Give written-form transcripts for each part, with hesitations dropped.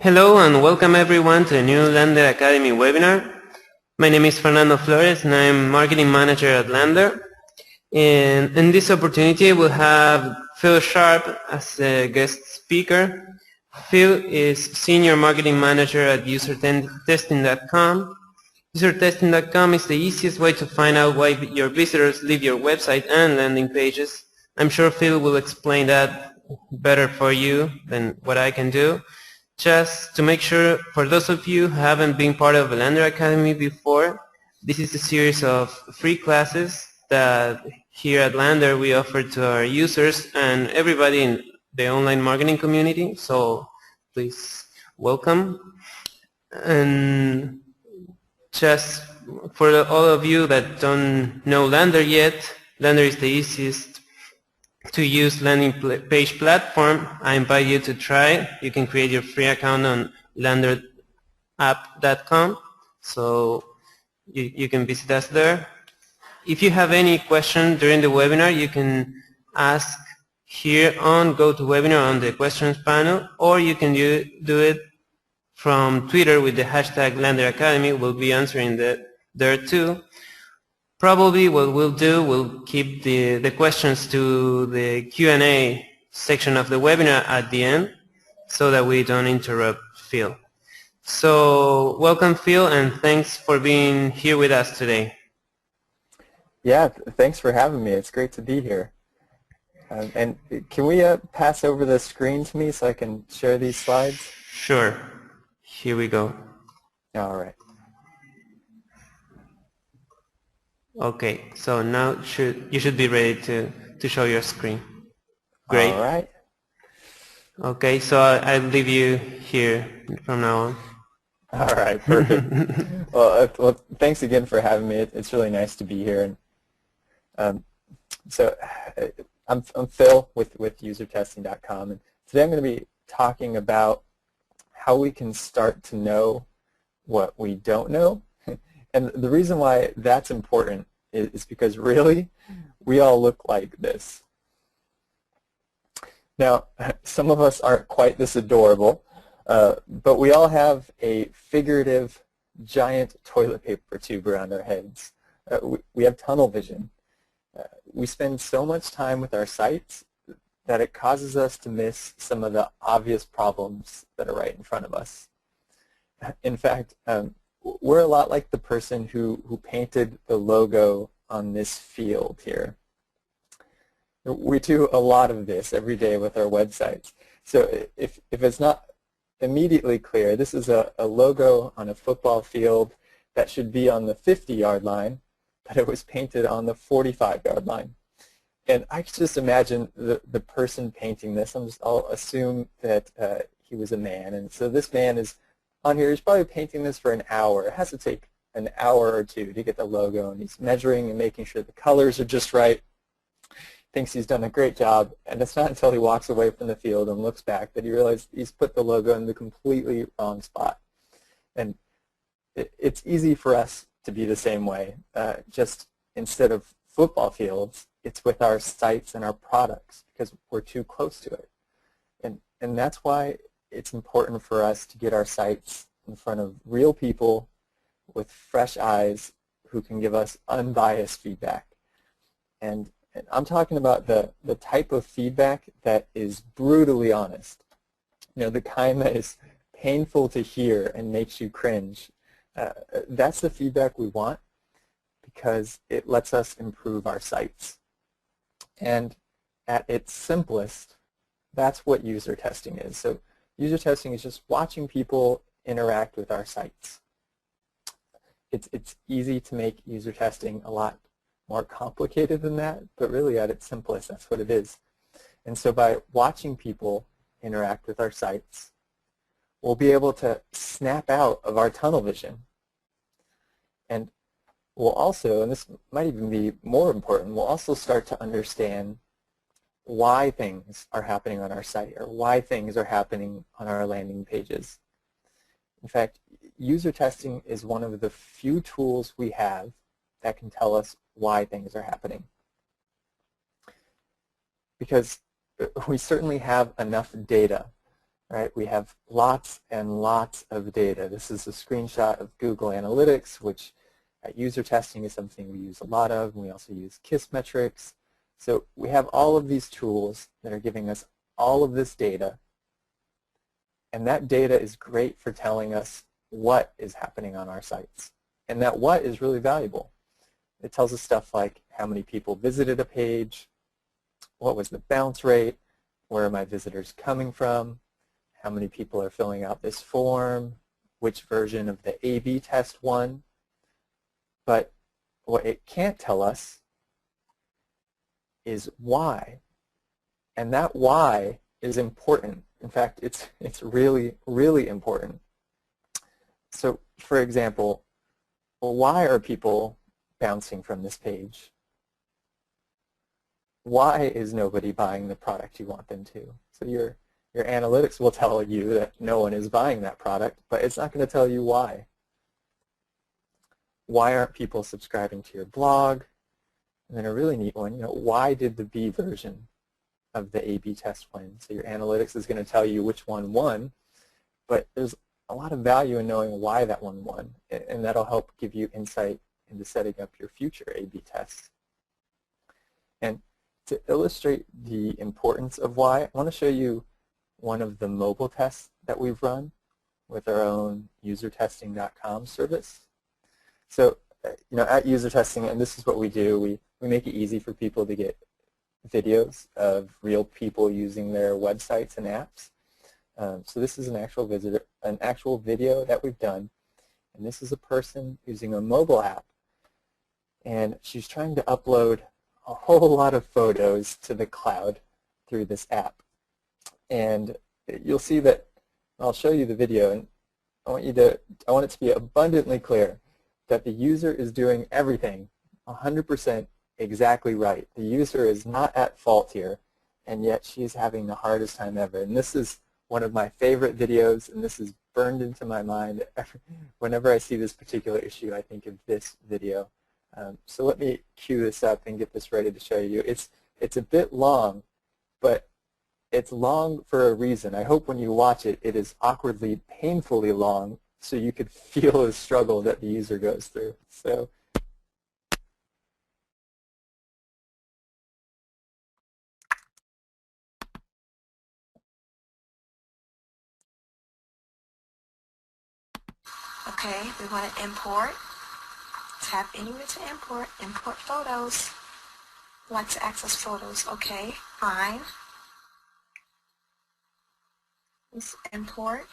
Hello and welcome everyone to the new Lander Academy webinar. My name is Fernando Flores and I'm Marketing Manager at Lander. And in this opportunity we'll have Phil Sharp as a guest speaker. Phil is Senior Marketing Manager at usertesting.com. Usertesting.com is the easiest way to find out why your visitors leave your website and landing pages. I'm sure Phil will explain that better for you than what I can do. Just to make sure, for those of you who haven't been part of the Lander Academy before, this is a series of free classes that here at Lander we offer to our users and everybody in the online marketing community. So please welcome. And just for all of you that don't know Lander yet, Lander is the easiest to use landing page platform. I invite you to try. You can create your free account on landerapp.com, so you can visit us there. If you have any question during the webinar, you can ask here on GoToWebinar on the questions panel, or you can do it from Twitter with the hashtag LanderAcademy. We'll be answering there too. Probably what we'll do, we'll keep the questions to the Q&A section of the webinar at the end so that we don't interrupt Phil. So welcome Phil, and thanks for being here with us today. Yeah, thanks for having me. It's great to be here. And can we pass over the screen to me so I can share these slides? Sure. Here we go. All right. Okay, so now you should be ready to show your screen. Great. All right. Okay, so I'll leave you here from now on. All right, perfect. well, thanks again for having me. It's really nice to be here. And so I'm Phil with usertesting.com, and today I'm going to be talking about how we can start to know what we don't know. And the reason why that's important is because really, we all look like this. Now, some of us aren't quite this adorable, but we all have a figurative giant toilet paper tube around our heads. We have tunnel vision. We spend so much time with our sites that it causes us to miss some of the obvious problems that are right in front of us. In fact, we're a lot like the person who painted the logo on this field here. We do a lot of this every day with our websites. So if it's not immediately clear, this is a logo on a football field that should be on the 50-yard line, but it was painted on the 45-yard line. And I can just imagine the person painting this. I'll assume that he was a man. And so this man is on here. He's probably painting this for an hour. It has to take an hour or two to get the logo, and he's measuring and making sure the colors are just right. Thinks he's done a great job, and it's not until he walks away from the field and looks back that he realizes he's put the logo in the completely wrong spot. And it's easy for us to be the same way. Just instead of football fields, it's with our sites and our products because we're too close to it. And that's why it's important for us to get our sites in front of real people with fresh eyes who can give us unbiased feedback. And I'm talking about the type of feedback that is brutally honest. You know, the kind that is painful to hear and makes you cringe. That's the feedback we want because it lets us improve our sites. And at its simplest, that's what user testing is. So user testing is just watching people interact with our sites. It's easy to make user testing a lot more complicated than that, but really at its simplest, that's what it is. And so by watching people interact with our sites, we'll be able to snap out of our tunnel vision. And we'll also, and this might even be more important, we'll also start to understand why things are happening on our site or why things are happening on our landing pages. In fact, user testing is one of the few tools we have that can tell us why things are happening. Because we certainly have enough data right? We have lots and lots of data. This is a screenshot of Google Analytics, which at user testing is something we use a lot of, and we also use KISS metrics. So we have all of these tools that are giving us all of this data, and that data is great for telling us what is happening on our sites. And that what is really valuable. It tells us stuff like how many people visited a page, what was the bounce rate, where are my visitors coming from, how many people are filling out this form, which version of the A/B test won. But what it can't tell us is why. And that why is important. In fact, it's really, really important. So, for example, well, why are people bouncing from this page? Why is nobody buying the product you want them to? So your analytics will tell you that no one is buying that product, but it's not going to tell you why. Why aren't people subscribing to your blog? And then a really neat one, why did the B version of the A/B test win? So your analytics is going to tell you which one won, but there's a lot of value in knowing why that one won, and that'll help give you insight into setting up your future A/B tests. And to illustrate the importance of why, I want to show you one of the mobile tests that we've run with our own usertesting.com service. So, at user testing, and this is what we do, we make it easy for people to get videos of real people using their websites and apps. So this is an actual video that we've done, and this is a person using a mobile app, and she's trying to upload a whole lot of photos to the cloud through this app. And you'll see that I'll show you the video, and I want it to be abundantly clear that the user is doing everything 100% exactly right. The user is not at fault here, and yet she's having the hardest time ever. And this is one of my favorite videos, and this is burned into my mind. Whenever I see this particular issue, I think of this video. So let me cue this up and get this ready to show you. It's a bit long, but it's long for a reason. I hope when you watch it, it is awkwardly, painfully long, so you could feel the struggle that the user goes through. So. Okay, we want to import. Tap anywhere to import. Import photos. Want to access photos. Okay, fine. Let's import.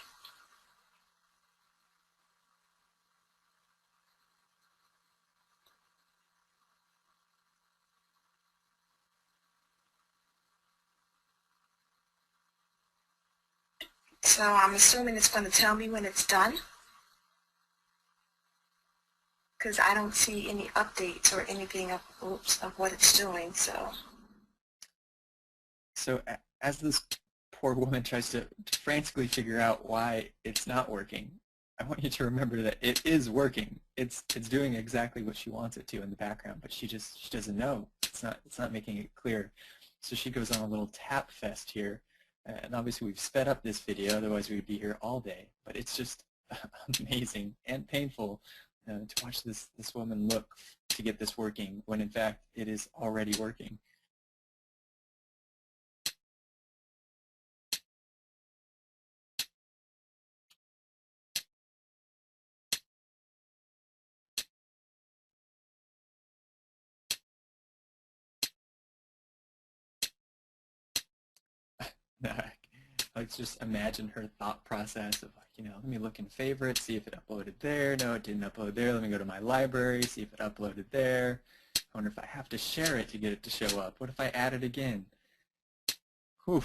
So I'm assuming it's going to tell me when it's done, because I don't see any updates or anything of what it's doing. So as this poor woman tries to frantically figure out why it's not working, I want you to remember that it is working. It's doing exactly what she wants it to in the background, but she doesn't know. It's not making it clear. So she goes on a little tap fest here. And obviously we've sped up this video, otherwise we'd be here all day. But it's just amazing and painful to watch this woman look to get this working, when in fact it is already working. Let's just imagine her thought process of, like, let me look in favorites, see if it uploaded there. No, it didn't upload there. Let me go to my library, see if it uploaded there. I wonder if I have to share it to get it to show up. What if I add it again? Whew.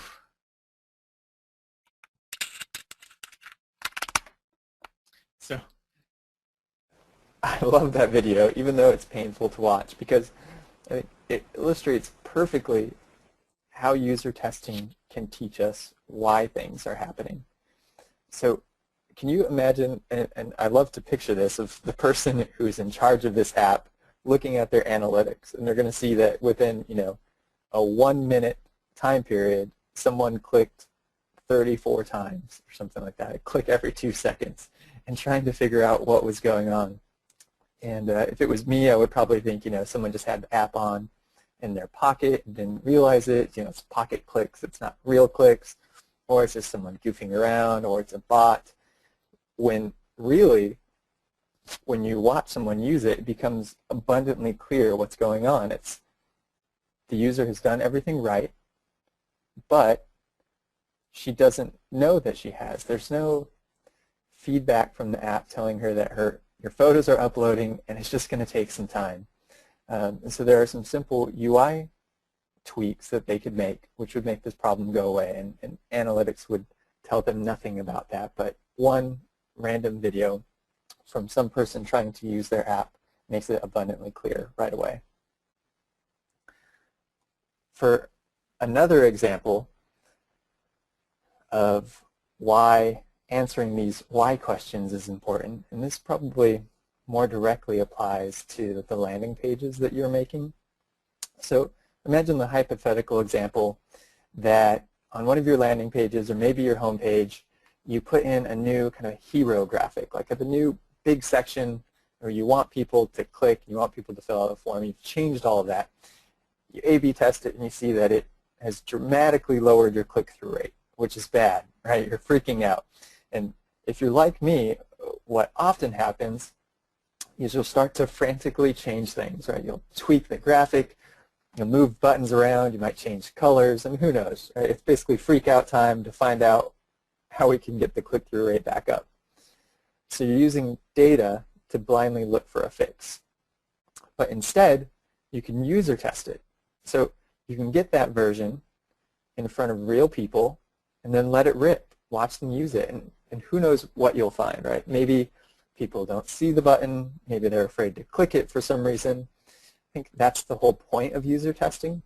So I love that video, even though it's painful to watch, because I think it illustrates perfectly how user testing can teach us why things are happening. So can you imagine, and I love to picture this, of the person who's in charge of this app looking at their analytics, and they're going to see that within a 1 minute time period, someone clicked 34 times or something like that. I'd click every 2 seconds and trying to figure out what was going on. And if it was me, I would probably think, someone just had the app on in their pocket and didn't realize it. It's pocket clicks, it's not real clicks, or it's just someone goofing around, or it's a bot. When really, when you watch someone use it, it becomes abundantly clear what's going on. It's the user has done everything right, but she doesn't know that she has. There's no feedback from the app telling her that your photos are uploading and it's just going to take some time. And so there are some simple UI tweaks that they could make which would make this problem go away, and analytics would tell them nothing about that, but one random video from some person trying to use their app makes it abundantly clear right away. For another example of why answering these why questions is important, and this probably more directly applies to the landing pages that you're making. So imagine the hypothetical example that on one of your landing pages, or maybe your home page, you put in a new kind of hero graphic, like a new big section where you want people to click, you want people to fill out a form. You've changed all of that. You A/B test it and you see that it has dramatically lowered your click-through rate, which is bad, right? You're freaking out. And if you're like me, what often happens is you'll start to frantically change things, right? You'll tweak the graphic, you'll move buttons around, you might change colors, and who knows, right? It's basically freak out time to find out how we can get the click-through rate back up. So you're using data to blindly look for a fix. But instead, you can user test it. So you can get that version in front of real people and then let it rip. Watch them use it, and who knows what you'll find, right? Maybe people don't see the button, maybe they're afraid to click it for some reason. I think that's the whole point of user testing,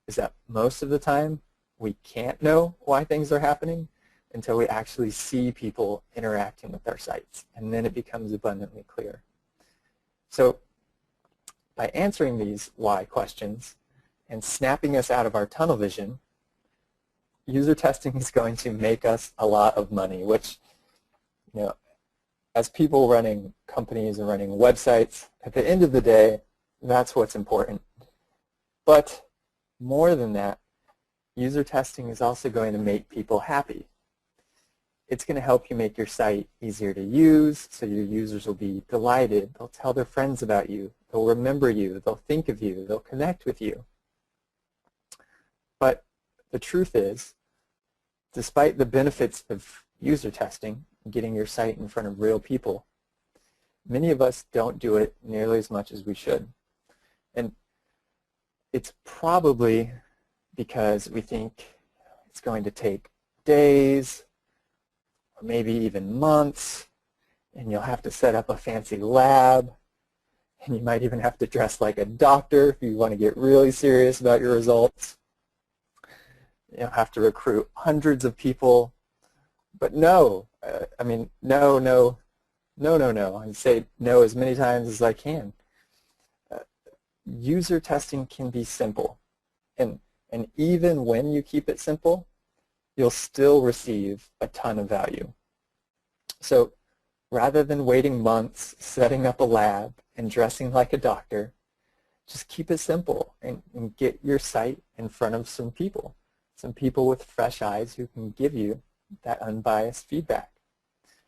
is that most of the time we can't know why things are happening until we actually see people interacting with our sites, and then it becomes abundantly clear. So by answering these why questions and snapping us out of our tunnel vision, user testing is going to make us a lot of money, which, as people running companies and running websites, at the end of the day, that's what's important. But more than that, user testing is also going to make people happy. It's going to help you make your site easier to use, so your users will be delighted. They'll tell their friends about you. They'll remember you. They'll think of you. They'll connect with you. But the truth is, despite the benefits of user testing, getting your site in front of real people, many of us don't do it nearly as much as we should. And it's probably because we think it's going to take days, or maybe even months, and you'll have to set up a fancy lab, and you might even have to dress like a doctor if you want to get really serious about your results. You'll have to recruit hundreds of people. But no, no. I say no as many times as I can. User testing can be simple. And even when you keep it simple, you'll still receive a ton of value. So rather than waiting months, setting up a lab, and dressing like a doctor, just keep it simple and get your site in front of some people with fresh eyes who can give you that unbiased feedback.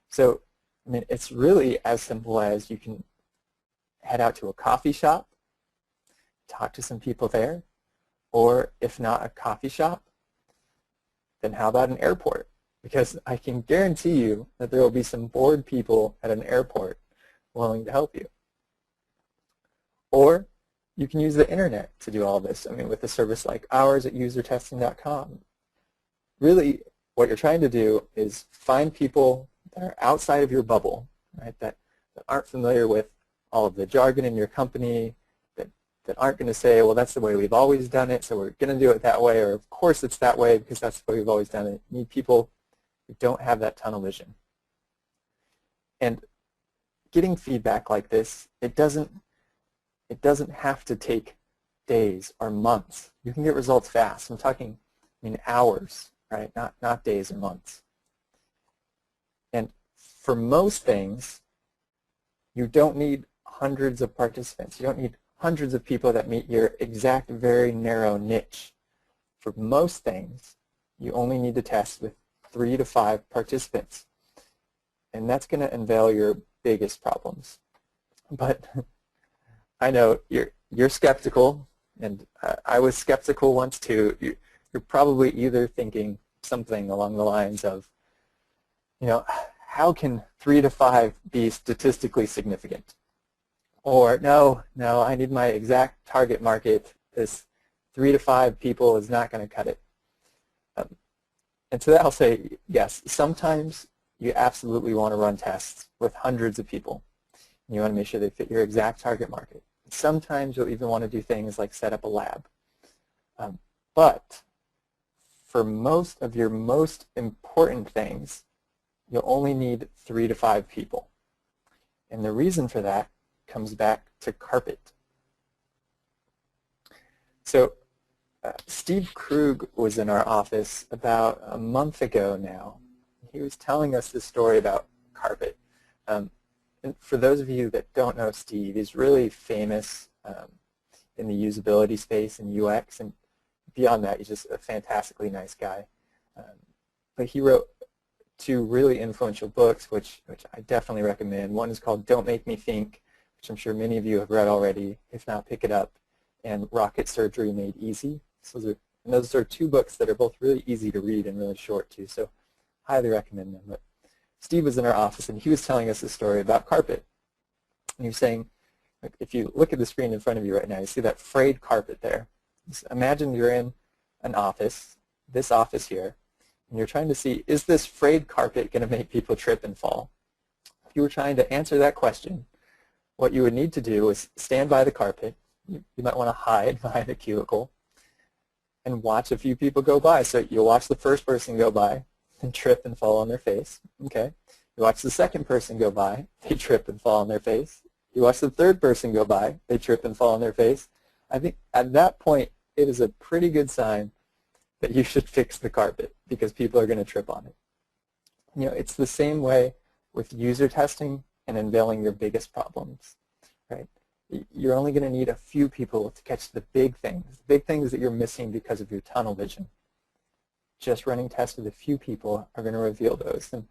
So, it's really as simple as you can head out to a coffee shop, talk to some people there, or if not a coffee shop, then how about an airport? Because I can guarantee you that there will be some bored people at an airport willing to help you. Or you can use the internet to do all this. With a service like ours at usertesting.com. Really, what you're trying to do is find people that are outside of your bubble, right? That aren't familiar with all of the jargon in your company, that aren't going to say, well, that's the way we've always done it, so we're going to do it that way, or of course it's that way because that's the way we've always done it. You need people who don't have that tunnel vision. And getting feedback like this, it doesn't have to take days or months. You can get results fast. I'm talking hours, right? Not days or months. And for most things, you don't need hundreds of participants. You don't need hundreds of people that meet your exact, very narrow niche. For most things, you only need to test with 3 to 5 participants. And that's going to unveil your biggest problems. But I know you're skeptical, and I was skeptical once too. You're probably either thinking something along the lines of, how can 3 to 5 be statistically significant? Or no, I need my exact target market. This 3 to 5 people is not going to cut it. And to that I'll say, yes, sometimes you absolutely want to run tests with hundreds of people. You want to make sure they fit your exact target market. Sometimes you'll even want to do things like set up a lab. But for most of your most important things, you'll only need 3 to 5 people. And the reason for that comes back to carpet. So Steve Krug was in our office about a month ago now. He was telling us this story about carpet. And for those of you that don't know Steve, he's really famous in the usability space and UX, and beyond that, he's just a fantastically nice guy. But he wrote 2 really influential books, which I definitely recommend. One is called Don't Make Me Think, which I'm sure many of you have read already. If not, pick it up. And Rocket Surgery Made Easy. So those are 2 books that are both really easy to read and really short too. So highly recommend them. But Steve was in our office, and he was telling us a story about carpet. And he was saying, if you look at the screen in front of you right now, you see that frayed carpet there. Just imagine you're in an office, this office here, and you're trying to see, is this frayed carpet going to make people trip and fall? If you were trying to answer that question, what you would need to do is stand by the carpet. You might want to hide behind a cubicle and watch a few people go by. So you'll watch the first person go by and trip and fall on their face. Okay. You watch the second person go by, they trip and fall on their face. You watch the third person go by, they trip and fall on their face. I think at that point, it is a pretty good sign that you should fix the carpet because people are going to trip on it. It's the same way with user testing and unveiling your biggest problems, right? You're only going to need a few people to catch the big things that you're missing because of your tunnel vision. Just running tests with a few people are going to reveal those. And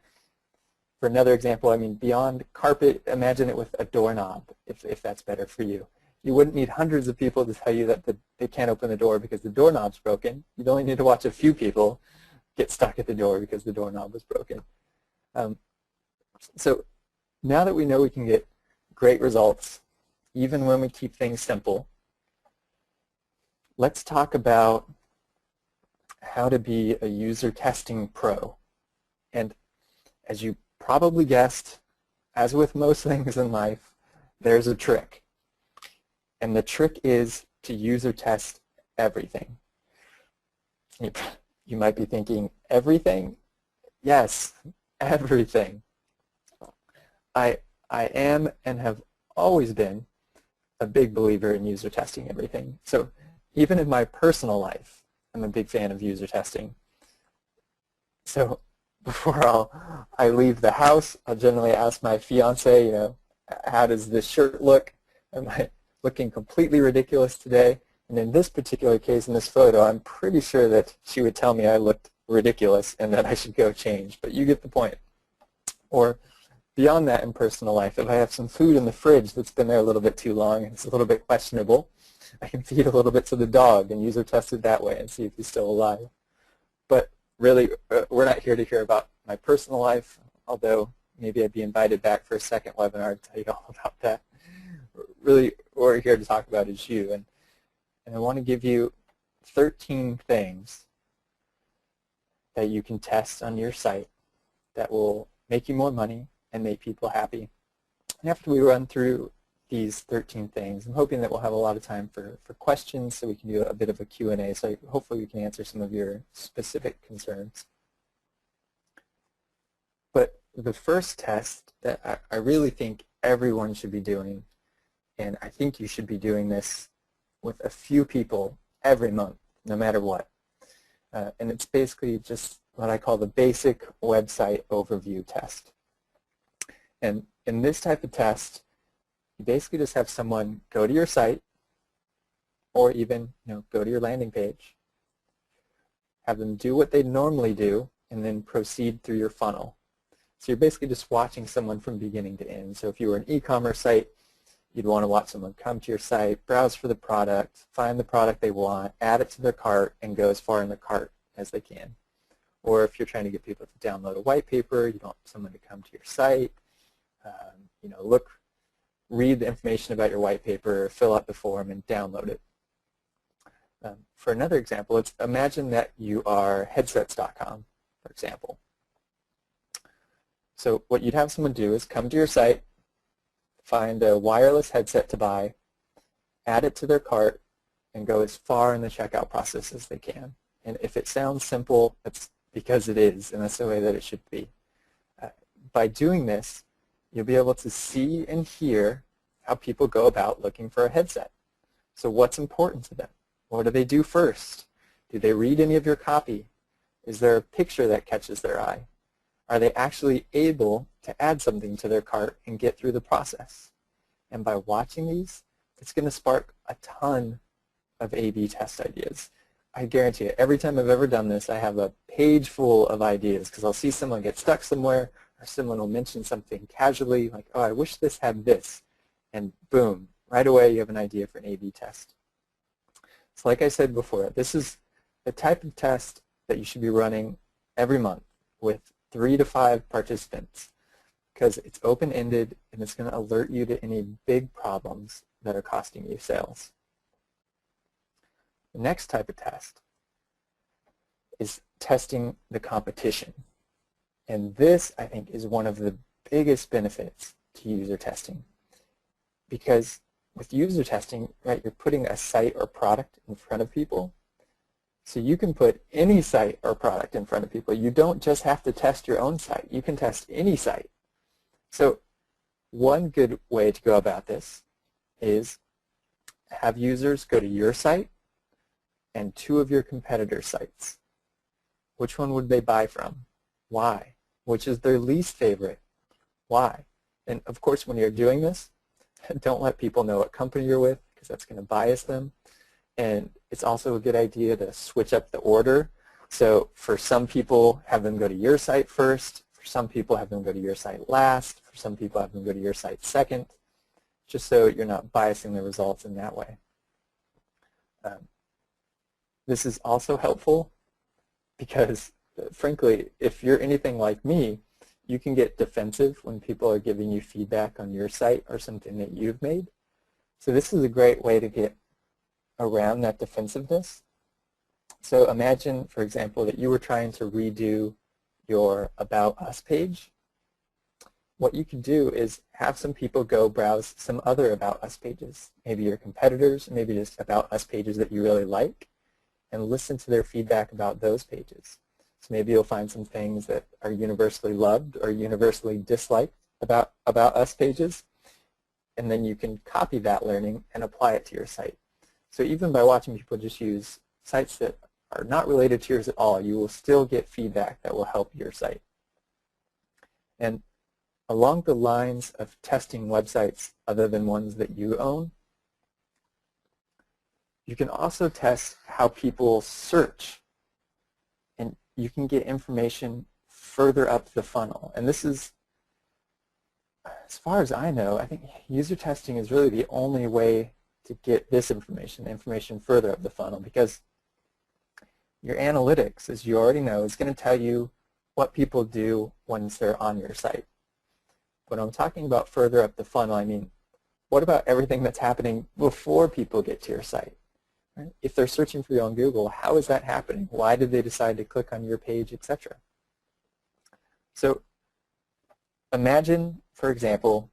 for another example, I mean, beyond carpet, imagine it with a doorknob, if that's better for you. You wouldn't need hundreds of people to tell you that they can't open the door because the doorknob's broken. You'd only need to watch a few people get stuck at the door because the doorknob was broken. So now that we know we can get great results, even when we keep things simple, let's talk about how to be a user testing pro. And as you probably guessed, as with most things in life, there's a trick. And the trick is to user test everything. You might be thinking, everything? Yes, everything. I am and have always been a big believer in user testing everything. So even in my personal life, I'm a big fan of user testing. So before I leave the house, I'll generally ask my fiance, how does this shirt look? Am I looking completely ridiculous today? And in this particular case, in this photo, I'm pretty sure that she would tell me I looked ridiculous and that I should go change, but you get the point. Or beyond that, in personal life, if I have some food in the fridge that's been there a little bit too long and it's a little bit questionable, I can feed a little bit to the dog and user test it that way and see if he's still alive. But really, we're not here to hear about my personal life, although maybe I'd be invited back for a second webinar to tell you all about that. Really, what we're here to talk about is you. And I want to give you 13 things that you can test on your site that will make you more money and make people happy. And after we run through these 13 things, I'm hoping that we'll have a lot of time for questions so we can do a bit of a Q&A. So hopefully we can answer some of your specific concerns. But the first test that I really think everyone should be doing, and I think you should be doing this with a few people every month, no matter what. And it's basically just what I call the basic website overview test. And in this type of test, you basically just have someone go to your site, or even go to your landing page, have them do what they normally do, and then proceed through your funnel. So you're basically just watching someone from beginning to end. So if you were an e-commerce site, you'd want to watch someone come to your site, browse for the product, find the product they want, add it to their cart, and go as far in the cart as they can. Or if you're trying to get people to download a white paper, you want someone to come to your site, read the information about your white paper, fill out the form, and download it. For another example, imagine that you are headsets.com, for example. So what you'd have someone do is come to your site, find a wireless headset to buy, add it to their cart, and go as far in the checkout process as they can. And if it sounds simple, that's because it is, and that's the way that it should be. By doing this, you'll be able to see and hear how people go about looking for a headset. So what's important to them? What do they do first? Do they read any of your copy? Is there a picture that catches their eye? Are they actually able to add something to their cart and get through the process? And by watching these, it's going to spark a ton of A/B test ideas. I guarantee you, every time I've ever done this, I have a page full of ideas because I'll see someone get stuck somewhere, or someone will mention something casually like, oh, I wish this had this. And boom, right away you have an idea for an A/B test. So like I said before, this is the type of test that you should be running every month with 3 to 5 participants, because it's open-ended and it's going to alert you to any big problems that are costing you sales. The next type of test is testing the competition. And this, I think, is one of the biggest benefits to user testing. Because with user testing, right, you're putting a site or product in front of people. So you can put any site or product in front of people. You don't just have to test your own site. You can test any site. So one good way to go about this is have users go to your site and 2 of your competitors' sites. Which one would they buy from? Why? Which is their least favorite? Why? And of course, when you're doing this, don't let people know what company you're with, because that's going to bias them. And it's also a good idea to switch up the order. So for some people, have them go to your site first. For some people, have them go to your site last. For some people, have them go to your site second, just so you're not biasing the results in that way. This is also helpful because, frankly, if you're anything like me, you can get defensive when people are giving you feedback on your site or something that you've made. So this is a great way to get around that defensiveness. So imagine, for example, that you were trying to redo your About Us page. What you could do is have some people go browse some other About Us pages, maybe your competitors, maybe just About Us pages that you really like, and listen to their feedback about those pages. So maybe you'll find some things that are universally loved or universally disliked about Us pages, and then you can copy that learning and apply it to your site. So even by watching people just use sites that are not related to yours at all, you will still get feedback that will help your site. And along the lines of testing websites other than ones that you own, you can also test how people search. And you can get information further up the funnel. And this is, as far as I know, I think user testing is really the only way to get this information further up the funnel, because your analytics, as you already know, is going to tell you what people do once they're on your site. When I'm talking about further up the funnel, I mean, what about everything that's happening before people get to your site? Right? If they're searching for you on Google, how is that happening? Why did they decide to click on your page, etc.? So imagine, for example,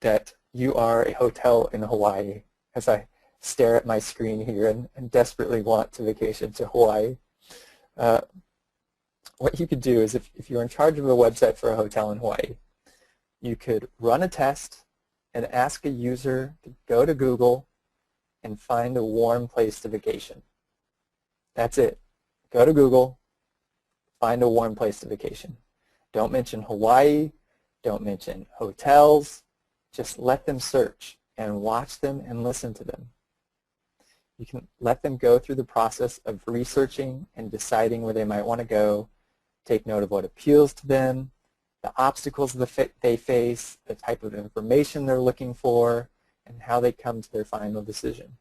that you are a hotel in Hawaii, as I stare at my screen here and desperately want to vacation to Hawaii. What you could do is, if you're in charge of a website for a hotel in Hawaii, you could run a test and ask a user to go to Google and find a warm place to vacation. That's it. Go to Google, find a warm place to vacation. Don't mention Hawaii, don't mention hotels, just let them search and watch them and listen to them. You can let them go through the process of researching and deciding where they might want to go, take note of what appeals to them, the obstacles they face, the type of information they're looking for, and how they come to their final decision.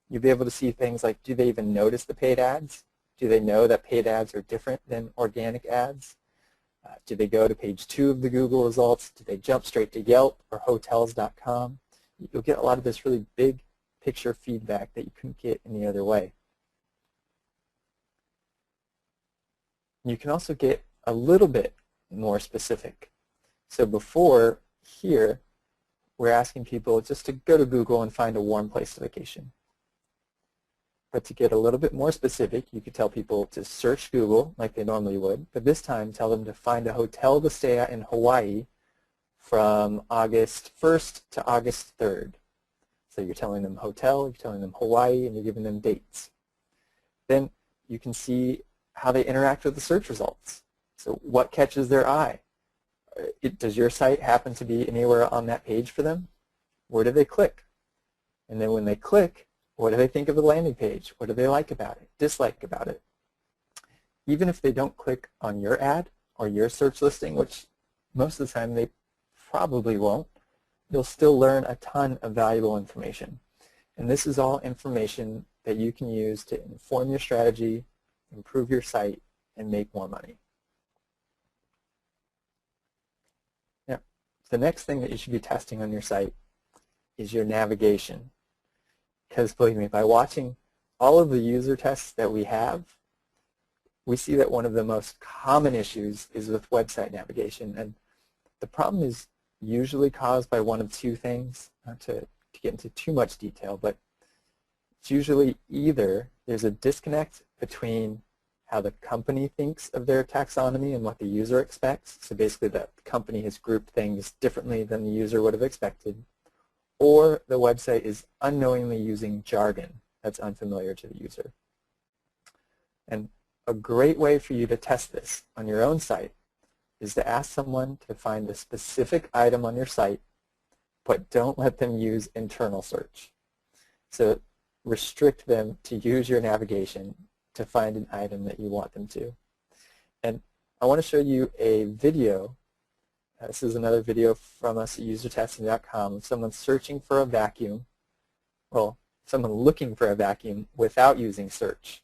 You'll be able to see things like, do they even notice the paid ads? Do they know that paid ads are different than organic ads? Do they go to page 2 of the Google results? Do they jump straight to Yelp or hotels.com? You'll get a lot of this really big picture feedback that you couldn't get any other way. You can also get a little bit more specific. So before, here, we're asking people just to go to Google and find a warm place to vacation. But to get a little bit more specific, you could tell people to search Google like they normally would, but this time tell them to find a hotel to stay at in Hawaii from August 1st to August 3rd. So you're telling them hotel, you're telling them Hawaii, and you're giving them dates. Then you can see how they interact with the search results. So what catches their eye? Does your site happen to be anywhere on that page for them? Where do they click? And then when they click, what do they think of the landing page? What do they like about it, dislike about it? Even if they don't click on your ad or your search listing, which most of the time they probably won't, you'll still learn a ton of valuable information. And this is all information that you can use to inform your strategy, improve your site, and make more money. Now, the next thing that you should be testing on your site is your navigation. Because believe me, by watching all of the user tests that we have, we see that one of the most common issues is with website navigation. And the problem is usually caused by one of two things, not to get into too much detail, but it's usually either there's a disconnect between how the company thinks of their taxonomy and what the user expects. So basically the company has grouped things differently than the user would have expected. Or the website is unknowingly using jargon that's unfamiliar to the user. And a great way for you to test this on your own site is to ask someone to find a specific item on your site, but don't let them use internal search. So restrict them to use your navigation to find an item that you want them to. And I want to show you a video. This is another video from us at usertesting.com of someone searching for a vacuum, well, someone looking for a vacuum without using search.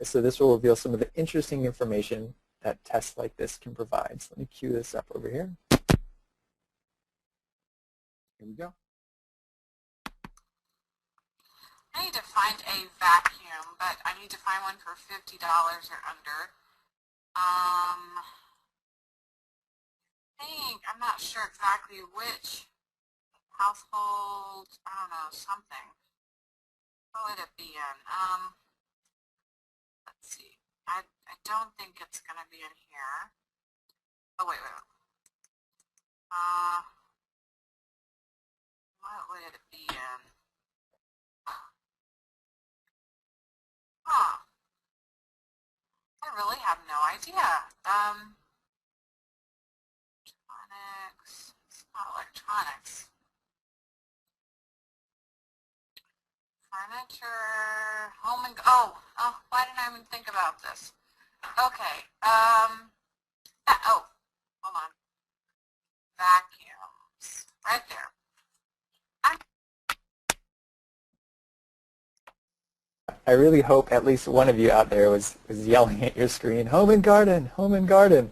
So this will reveal some of the interesting information that tests like this can provide. So let me cue this up over here. Here we go. I need to find a vacuum, but I need to find one for $50 or under. I'm not sure exactly which household, I don't know, something. What would it be in? Let's see. I don't think it's going to be in here. Oh, wait. What would it be in? Huh. I really have no idea. Electronics. It's not electronics. Furniture, home and, oh, why didn't I even think about this? Okay, oh, hold on. Vacuums, right there. I really hope at least one of you out there was yelling at your screen, home and garden, home and garden.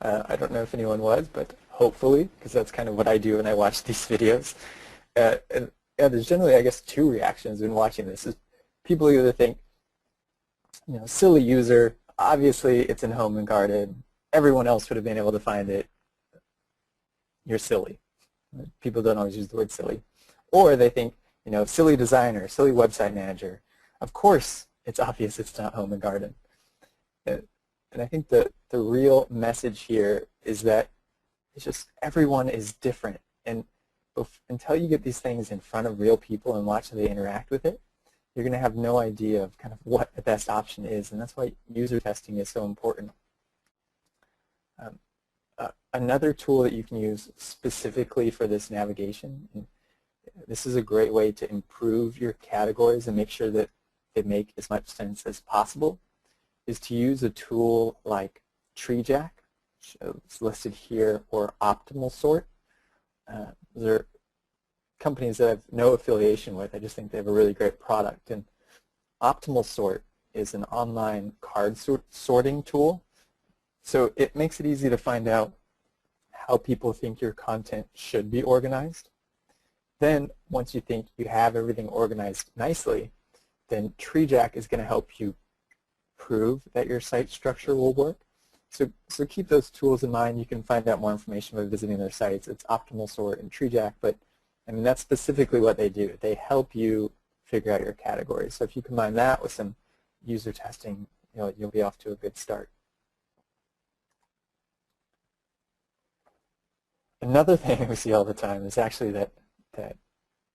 I don't know if anyone was, but hopefully, because that's kind of what I do when I watch these videos. And there's generally, I guess, two reactions when watching this. Is people either think, you know, silly user, obviously it's in home and garden, everyone else would have been able to find it, you're silly. People don't always use the word silly. Or they think, you know, silly designer, silly website manager, of course it's obvious it's not home and garden. And I think the real message here is that it's just everyone is different. And until you get these things in front of real people and watch how they interact with it, you're going to have no idea of kind of what the best option is, and that's why user testing is so important. Another tool that you can use specifically for this navigation, and this is a great way to improve your categories and make sure that they make as much sense as possible, is to use a tool like TreeJack, which is listed here, or Optimal Sort. Those are companies that I have no affiliation with. I just think they have a really great product. And Optimal Sort is an online card sorting tool. So it makes it easy to find out how people think your content should be organized. Then, once you think you have everything organized nicely, then TreeJack is going to help you prove that your site structure will work. So keep those tools in mind. You can find out more information by visiting their sites. It's Optimal Sort and TreeJack, but I mean that's specifically what they do. They help you figure out your categories. So if you combine that with some user testing, you'll be off to a good start. Another thing we see all the time is actually that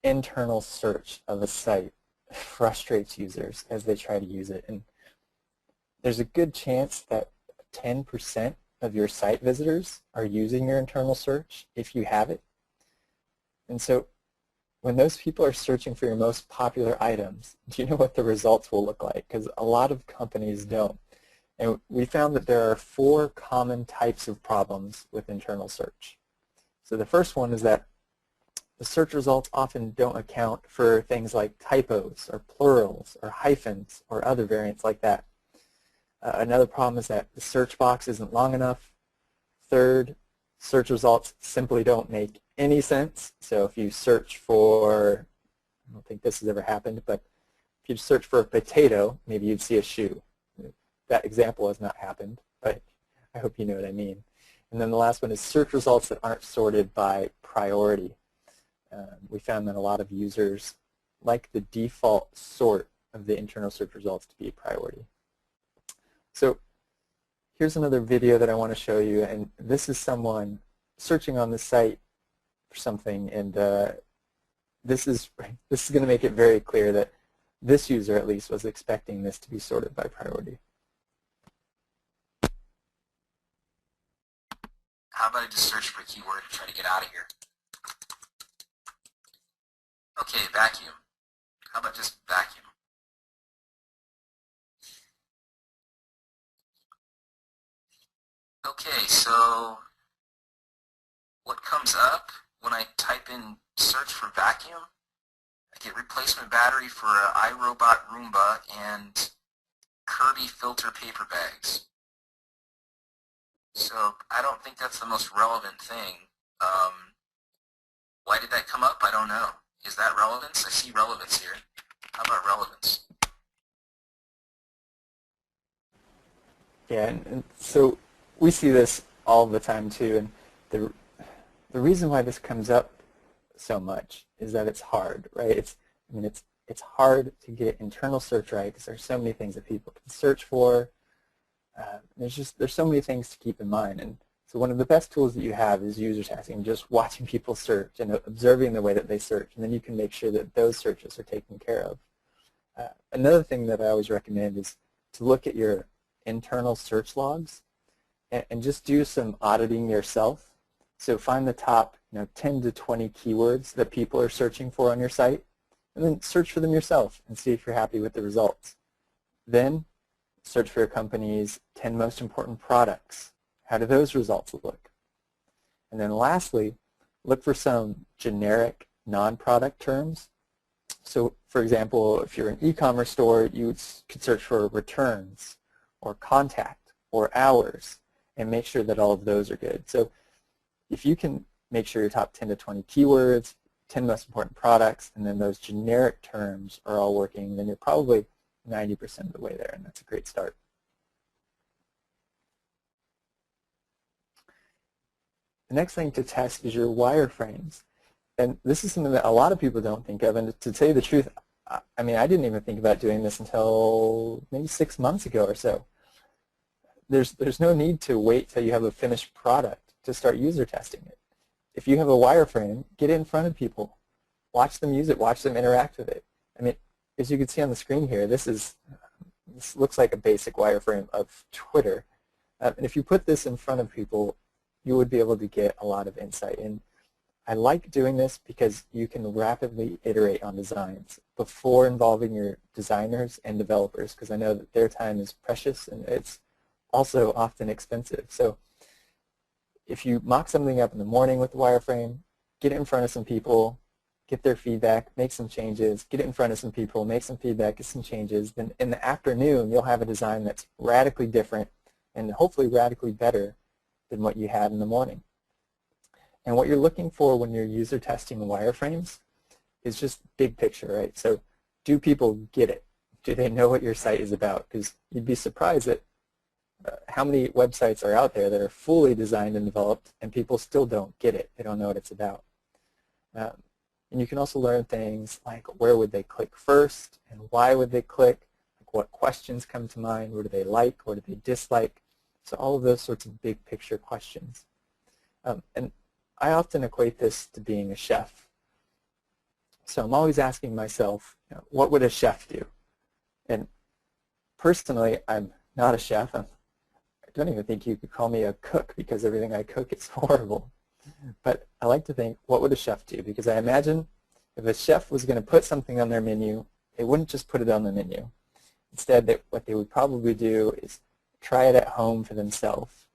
internal search of a site frustrates users as they try to use it. And there's a good chance that 10% of your site visitors are using your internal search if you have it. And so when those people are searching for your most popular items, do you know what the results will look like? Because a lot of companies don't. And we found that there are 4 common types of problems with internal search. So the first one is that the search results often don't account for things like typos or plurals or hyphens or other variants like that. Another problem is that the search box isn't long enough. Third, search results simply don't make any sense. So if you search for, I don't think this has ever happened, but if you search for a potato, maybe you'd see a shoe. That example has not happened, but I hope you know what I mean. And then the last one is search results that aren't sorted by priority. We found that a lot of users like the default sort of the internal search results to be a priority. So here's another video that I want to show you, and this is someone searching on the site for something, and this is going to make it very clear that this user at least was expecting this to be sorted by priority. How about I just search for a keyword and try to get out of here? Okay, vacuum. How about just vacuum? Okay, so what comes up when I type in search for vacuum? I get replacement battery for iRobot Roomba and Kirby filter paper bags. So I don't think that's the most relevant thing. Why did that come up? I don't know. Is that relevance? I see relevance here. How about relevance? Yeah, and so we see this all the time too, and the reason why this comes up so much is that it's hard, right? It's hard to get internal search right because there's so many things that people can search for. There's so many things to keep in mind, and so one of the best tools that you have is user testing, just watching people search and observing the way that they search, and then you can make sure that those searches are taken care of. Another thing that I always recommend is to look at your internal search logs and just do some auditing yourself. So find the top 10 to 20 keywords that people are searching for on your site, and then search for them yourself and see if you're happy with the results. Then search for your company's 10 most important products. How do those results look? And then lastly, look for some generic non-product terms. So for example, if you're an e-commerce store, you could search for returns or contact or hours and make sure that all of those are good. So if you can make sure your top 10 to 20 keywords, 10 most important products, and then those generic terms are all working, then you're probably 90% of the way there, and that's a great start. The next thing to test is your wireframes. And this is something that a lot of people don't think of, and to tell you the truth, I mean, I didn't even think about doing this until maybe 6 months ago or so. There's no need to wait till you have a finished product to start user testing it. If you have a wireframe, get it in front of people. Watch them use it. Watch them interact with it. I mean, as you can see on the screen here, this looks like a basic wireframe of Twitter. And if you put this in front of people, you would be able to get a lot of insight. And I like doing this because you can rapidly iterate on designs before involving your designers and developers, because I know that their time is precious and it's also often expensive. So if you mock something up in the morning with the wireframe, get it in front of some people, get their feedback, make some changes, get it in front of some people, make some feedback, get some changes, then in the afternoon you'll have a design that's radically different and hopefully radically better than what you had in the morning. And what you're looking for when you're user testing wireframes is just big picture, right? So do people get it? Do they know what your site is about? Because you'd be surprised at how many websites are out there that are fully designed and developed and people still don't get it. They don't know what it's about. And you can also learn things like where would they click first and why would they click, like what questions come to mind, what do they like, what do they dislike. So all of those sorts of big picture questions. And I often equate this to being a chef. So I'm always asking myself, what would a chef do? And personally, I'm not a chef. I don't even think you could call me a cook because everything I cook is horrible. But I like to think, what would a chef do? Because I imagine if a chef was going to put something on their menu, they wouldn't just put it on the menu. Instead, what they would probably do is try it at home for themselves.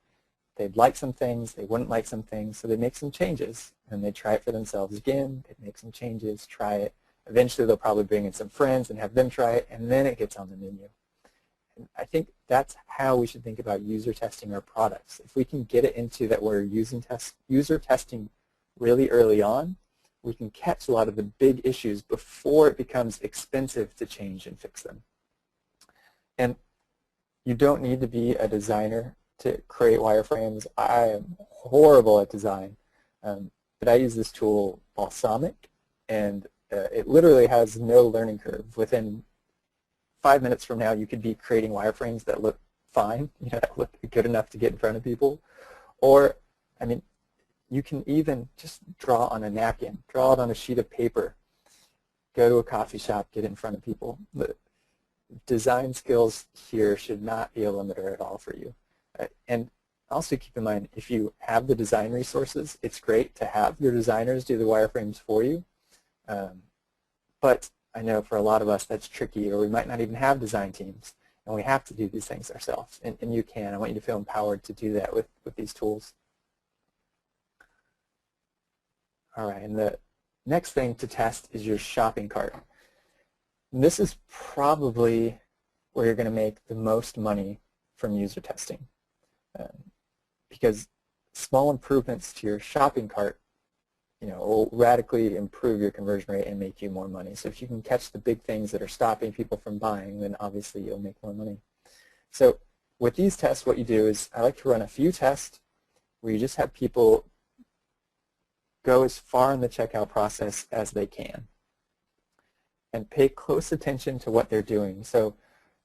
They'd like some things, they wouldn't like some things, so they'd make some changes. And they'd try it for themselves again, they'd make some changes, try it. Eventually they'll probably bring in some friends and have them try it, and then it gets on the menu. And I think that's how we should think about user testing our products. If we can get it into that we're user testing really early on, we can catch a lot of the big issues before it becomes expensive to change and fix them. And you don't need to be a designer to create wireframes. I am horrible at design, but I use this tool, Balsamic, and it literally has no learning curve. Within 5 minutes from now, you could be creating wireframes that look fine, that look good enough to get in front of people. Or, I mean, you can even just draw on a napkin, draw it on a sheet of paper, go to a coffee shop, get it in front of people. The design skills here should not be a limiter at all for you. And also keep in mind, if you have the design resources, it's great to have your designers do the wireframes for you. But I know for a lot of us that's tricky, or we might not even have design teams, and we have to do these things ourselves. And you can. I want you to feel empowered to do that with these tools. All right, and the next thing to test is your shopping cart. And this is probably where you're going to make the most money from user testing. Because small improvements to your shopping cart will radically improve your conversion rate and make you more money. So if you can catch the big things that are stopping people from buying, then obviously you'll make more money. So with these tests, what you do is I like to run a few tests where you just have people go as far in the checkout process as they can and pay close attention to what they're doing. So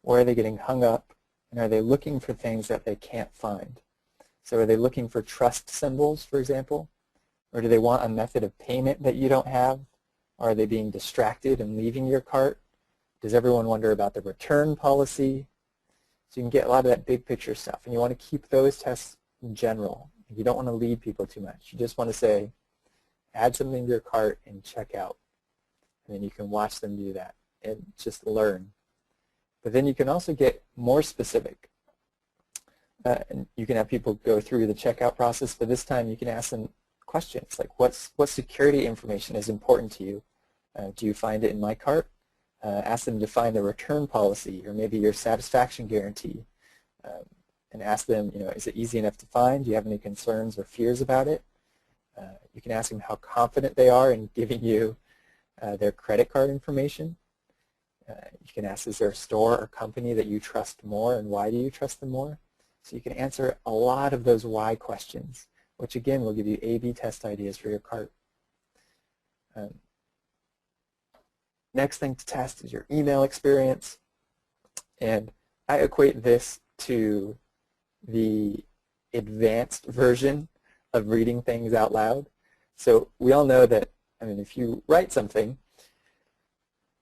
where are they getting hung up, and are they looking for things that they can't find? So are they looking for trust symbols, for example? Or do they want a method of payment that you don't have? Or are they being distracted and leaving your cart? Does everyone wonder about the return policy? So you can get a lot of that big picture stuff. And you want to keep those tests in general. You don't want to lead people too much. You just want to say, add something to your cart and check out. And then you can watch them do that and just learn. But then you can also get more specific. And you can have people go through the checkout process, but this time you can ask them questions like what security information is important to you? Do you find it in my cart? Ask them to find the return policy or maybe your satisfaction guarantee. And ask them, is it easy enough to find? Do you have any concerns or fears about it? You can ask them how confident they are in giving you their credit card information. You can ask, is there a store or company that you trust more, and why do you trust them more? So you can answer a lot of those why questions, which again will give you A/B test ideas for your cart. Next thing to test is your email experience. And I equate this to the advanced version of reading things out loud. So we all know that, if you write something,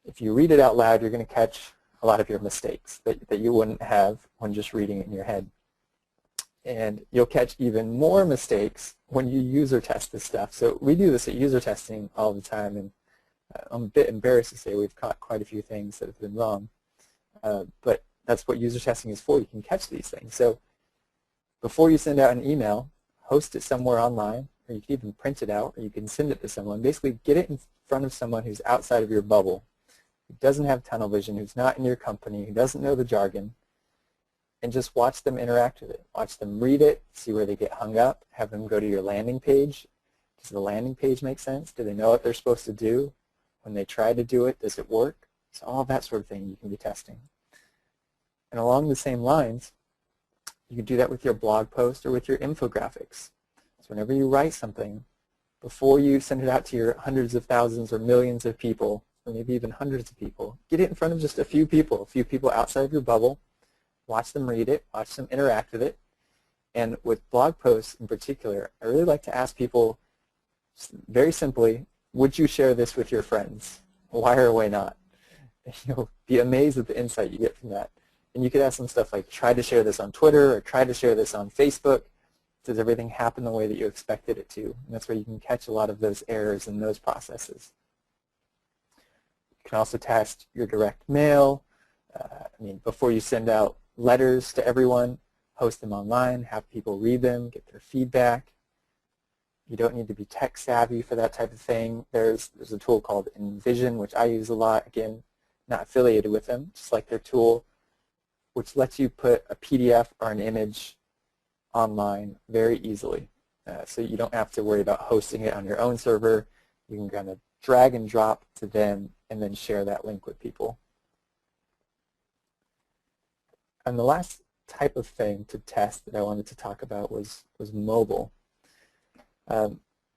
if you read it out loud, you're going to catch a lot of your mistakes that you wouldn't have when just reading it in your head. And you'll catch even more mistakes when you user test this stuff. So we do this at user testing all the time, and I'm a bit embarrassed to say we've caught quite a few things that have been wrong. But that's what user testing is for. You can catch these things. So before you send out an email, host it somewhere online, or you can even print it out, or you can send it to someone. Basically, get it in front of someone who's outside of your bubble, who doesn't have tunnel vision, who's not in your company, who doesn't know the jargon, and just watch them interact with it. Watch them read it, see where they get hung up, have them go to your landing page. Does the landing page make sense? Do they know what they're supposed to do? When they try to do it, does it work? So all that sort of thing you can be testing. And along the same lines, you can do that with your blog post or with your infographics. So whenever you write something, before you send it out to your hundreds of thousands or millions of people, or maybe even hundreds of people, get it in front of just a few people outside of your bubble. Watch them read it, watch them interact with it. And with blog posts in particular, I really like to ask people very simply, would you share this with your friends? Why or why not? You'll be amazed at the insight you get from that. And you could ask them stuff like, try to share this on Twitter or try to share this on Facebook. Does everything happen the way that you expected it to? And that's where you can catch a lot of those errors in those processes. You can also test your direct mail. Before you send out letters to everyone, post them online, have people read them, get their feedback. You don't need to be tech savvy for that type of thing. There's a tool called Envision, which I use a lot. Again, not affiliated with them, just like their tool, which lets you put a PDF or an image online very easily. So you don't have to worry about hosting it on your own server. You can kind of drag and drop to them and then share that link with people. And the last type of thing to test that I wanted to talk about was mobile.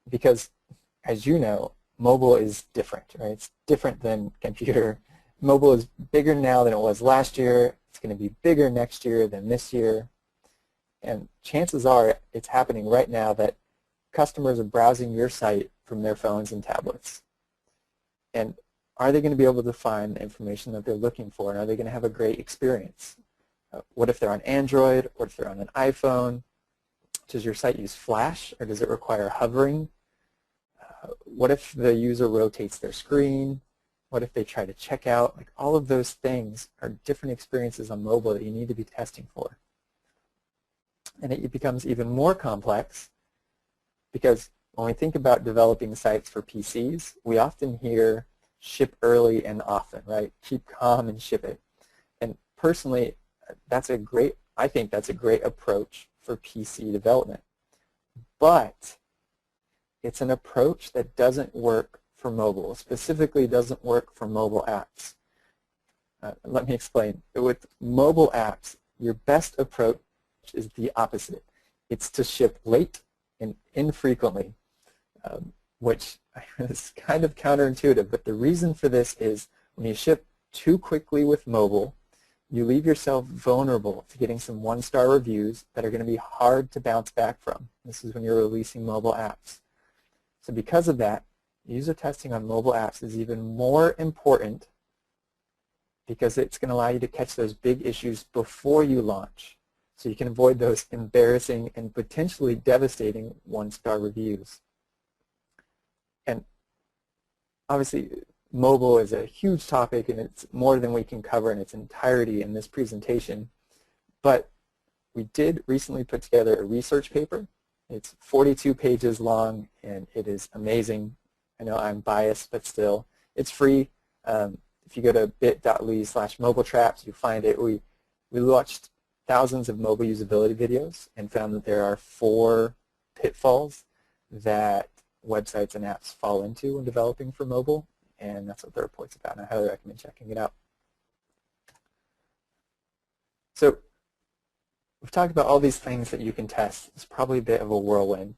Because, as you know, mobile is different, right? It's different than computer. Mobile is bigger now than it was last year. It's going to be bigger next year than this year. And chances are it's happening right now that customers are browsing your site from their phones and tablets. And are they going to be able to find the information that they're looking for? And are they going to have a great experience? What if they're on Android? What if they're on an iPhone? Does your site use Flash, or does it require hovering? What if the user rotates their screen? What if they try to check out? Like, all of those things are different experiences on mobile that you need to be testing for. And it becomes even more complex because when we think about developing sites for PCs, we often hear ship early and often, right? Keep calm and ship it. And personally, I think that's a great approach for PC development. But it's an approach that doesn't work for mobile, specifically doesn't work for mobile apps. Let me explain. With mobile apps, your best approach is the opposite. It's to ship late and infrequently, which is kind of counterintuitive, but the reason for this is when you ship too quickly with mobile, you leave yourself vulnerable to getting some one-star reviews that are going to be hard to bounce back from. This is when you're releasing mobile apps. So because of that, user testing on mobile apps is even more important because it's going to allow you to catch those big issues before you launch. So you can avoid those embarrassing and potentially devastating one-star reviews. And obviously, mobile is a huge topic, and it's more than we can cover in its entirety in this presentation. But we did recently put together a research paper. It's 42 pages long, and it is amazing. I know I'm biased, but still, it's free. If you go to bit.ly/mobiletraps, you find it. We watched thousands of mobile usability videos and found that there are 4 pitfalls that websites and apps fall into when developing for mobile. And that's what the report's about, and I highly recommend checking it out. So we've talked about all these things that you can test. It's probably a bit of a whirlwind.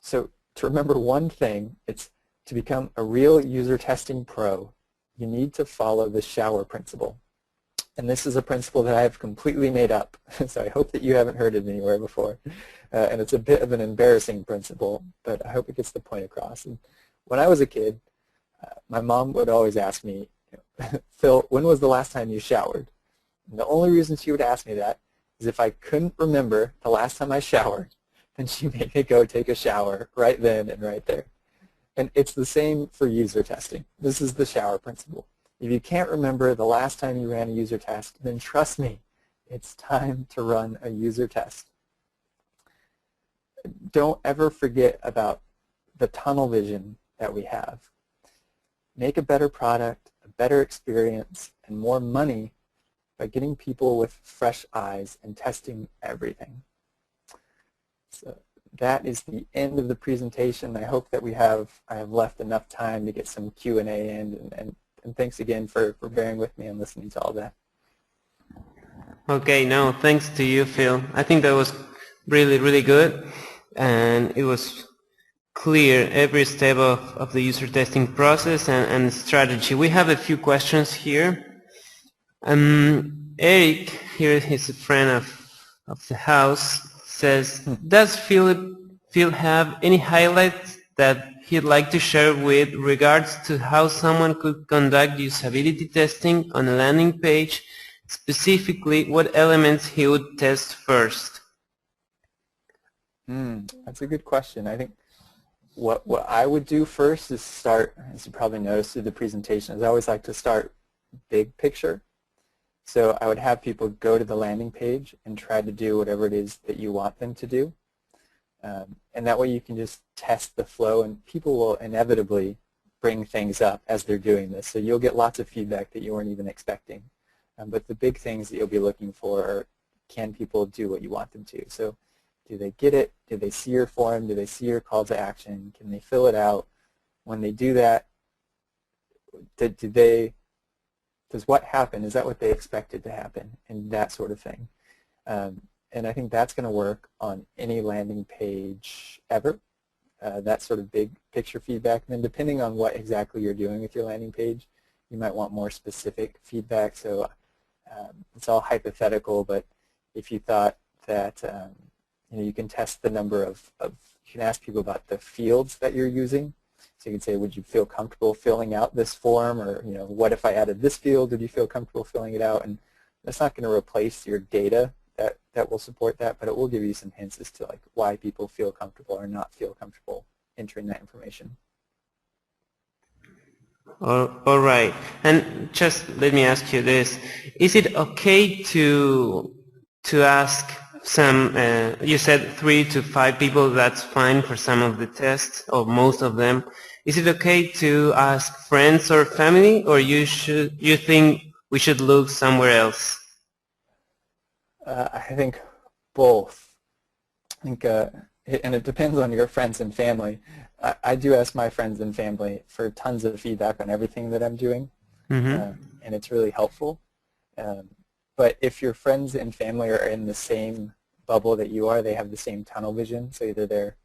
So to remember one thing, it's to become a real user testing pro, you need to follow the shower principle. And this is a principle that I have completely made up, so I hope that you haven't heard it anywhere before. And it's a bit of an embarrassing principle, but I hope it gets the point across. And when I was a kid, My mom would always ask me, Phil, when was the last time you showered? And the only reason she would ask me that is if I couldn't remember the last time I showered, then she made me go take a shower right then and right there. And it's the same for user testing. This is the shower principle. If you can't remember the last time you ran a user test, then trust me, it's time to run a user test. Don't ever forget about the tunnel vision that we have. Make a better product, a better experience, and more money by getting people with fresh eyes and testing everything. So that is the end of the presentation. I hope that I have left enough time to get some Q&A in, and thanks again for bearing with me and listening to all that. Okay, no, thanks to you, Phil. I think that was really, really good, and it was clear every step of the user testing process and strategy. We have a few questions here. Eric, here he's a friend of the house, says, does Phil have any highlights that he'd like to share with regards to how someone could conduct usability testing on a landing page, specifically what elements he would test first? That's a good question. I think what I would do first is start, as you probably noticed through the presentation, is I always like to start big picture. So I would have people go to the landing page and try to do whatever it is that you want them to do. And that way you can just test the flow, and people will inevitably bring things up as they're doing this. So you'll get lots of feedback that you weren't even expecting. But the big things that you'll be looking for are, can people do what you want them to? So do they get it? Do they see your form? Do they see your call to action? Can they fill it out? When they do that, does what happen? Is that what they expected to happen? And that sort of thing. And I think that's going to work on any landing page ever. That sort of big picture feedback. And then depending on what exactly you're doing with your landing page, you might want more specific feedback. So it's all hypothetical, but if you thought that you can test the number of, you can ask people about the fields that you're using. So you can say, would you feel comfortable filling out this form? Or, what if I added this field? Would you feel comfortable filling it out? And that's not going to replace your data that will support that, but it will give you some hints as to why people feel comfortable or not feel comfortable entering that information. All right. And just let me ask you this. Is it okay to ask some, you said 3 to 5 people, that's fine for some of the tests, or most of them. Is it okay to ask friends or family, or you think we should look somewhere else? I think both. I think, and it depends on your friends and family. I do ask my friends and family for tons of feedback on everything that I'm doing, and it's really helpful. But if your friends and family are in the same bubble that you are, they have the same tunnel vision, so either they're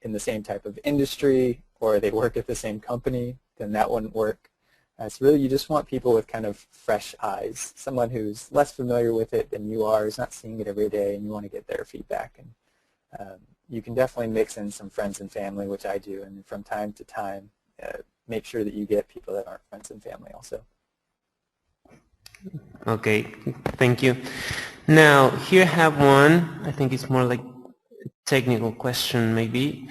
in the same type of industry or they work at the same company, then that wouldn't work. So really you just want people with kind of fresh eyes, someone who's less familiar with it than you are, who's not seeing it every day, and you want to get their feedback. And you can definitely mix in some friends and family, which I do, and from time to time make sure that you get people that aren't friends and family also. Okay, thank you. Now, here I have one, I think it's more like a technical question maybe.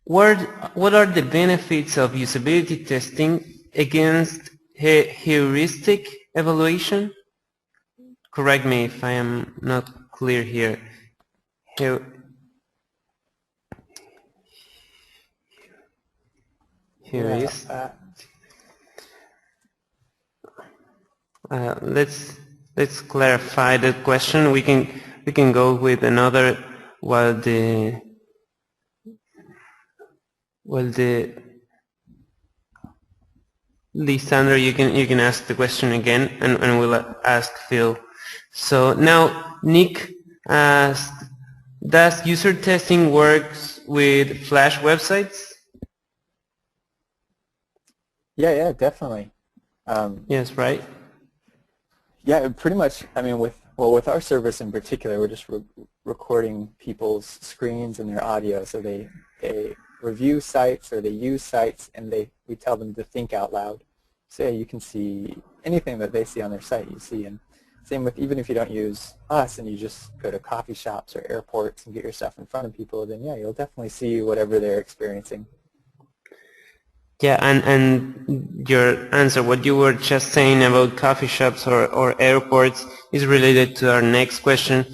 What are the benefits of usability testing against heuristic evaluation? Correct me if I am not clear here. Let's clarify the question. We can go with another while Lisandro, you can ask the question again, and we'll ask Phil. So now Nick asked, does user testing work with Flash websites? Yeah, definitely. Yes, right? Yeah, pretty much. I mean, with our service in particular, we're just recording people's screens and their audio, so they review sites or they use sites, and we tell them to think out loud. So yeah, you can see anything that they see on their site, you see. And same with, even if you don't use us and you just go to coffee shops or airports and get your stuff in front of people, then yeah, you'll definitely see whatever they're experiencing. Yeah, and your answer, what you were just saying about coffee shops or airports, is related to our next question.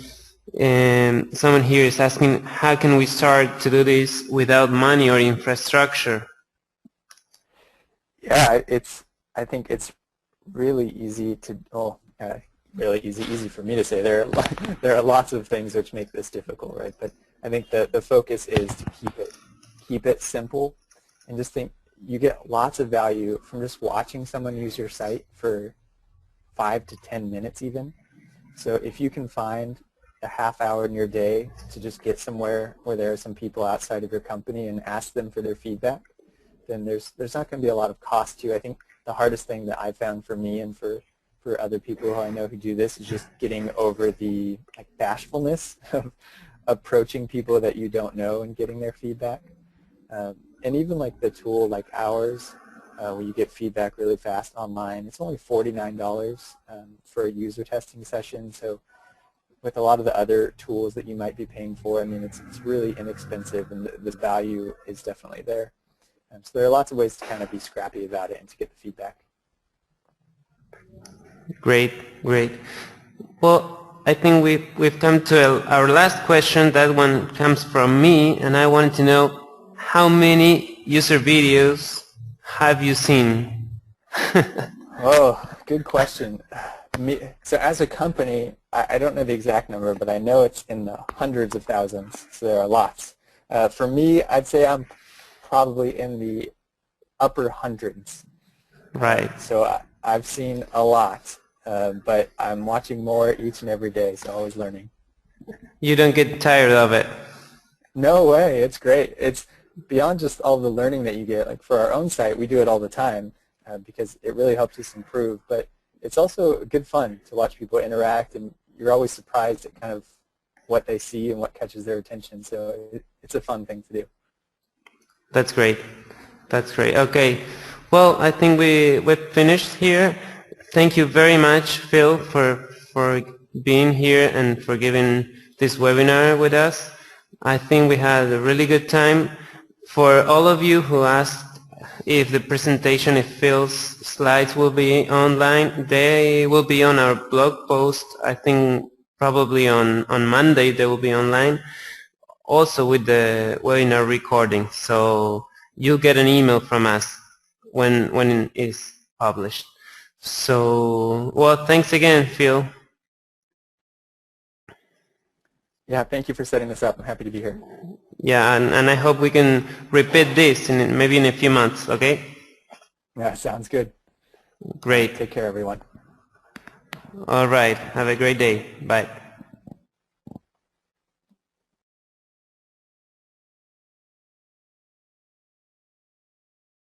Someone here is asking, how can we start to do this without money or infrastructure? Yeah, I think it's really easy to, really easy for me to say. There are lots of things which make this difficult, right? But I think the focus is to keep it simple, and just think you get lots of value from just watching someone use your site for 5 to 10 minutes even. So if you can find a half hour in your day to just get somewhere where there are some people outside of your company and ask them for their feedback, then there's not going to be a lot of cost to you. I think the hardest thing that I've found for me and for other people who I know who do this is just getting over the bashfulness of approaching people that you don't know and getting their feedback. And even the tool like ours, where you get feedback really fast online, it's only $49 for a user testing session. So with a lot of the other tools that you might be paying for, I mean, it's really inexpensive, and the value is definitely there. So there are lots of ways to kind of be scrappy about it and to get the feedback. Great, great. Well, I think we've come to our last question. That one comes from me, and I wanted to know, how many user videos have you seen? Oh, good question. So as a company, I don't know the exact number, but I know it's in the hundreds of thousands, so there are lots. For me, I'd say I'm probably in the upper hundreds. Right. So I've seen a lot, but I'm watching more each and every day, so always learning. You don't get tired of it? No way. It's great. It's beyond just all the learning that you get. Like for our own site, we do it all the time because it really helps us improve. But it's also good fun to watch people interact, and you're always surprised at kind of what they see and what catches their attention. So it's a fun thing to do. That's great. That's great. Okay. Well, I think we've finished here. Thank you very much, Phil, for being here and for giving this webinar with us. I think we had a really good time. For all of you who asked if the presentation, if Phil's slides will be online, they will be on our blog post. I think probably on Monday they will be online, also with the webinar recording. So you'll get an email from us when it is published. So, well, thanks again, Phil. Yeah, thank you for setting this up. I'm happy to be here. Yeah, and I hope we can repeat this maybe in a few months, okay? Yeah, sounds good. Great. Take care, everyone. All right. Have a great day. Bye.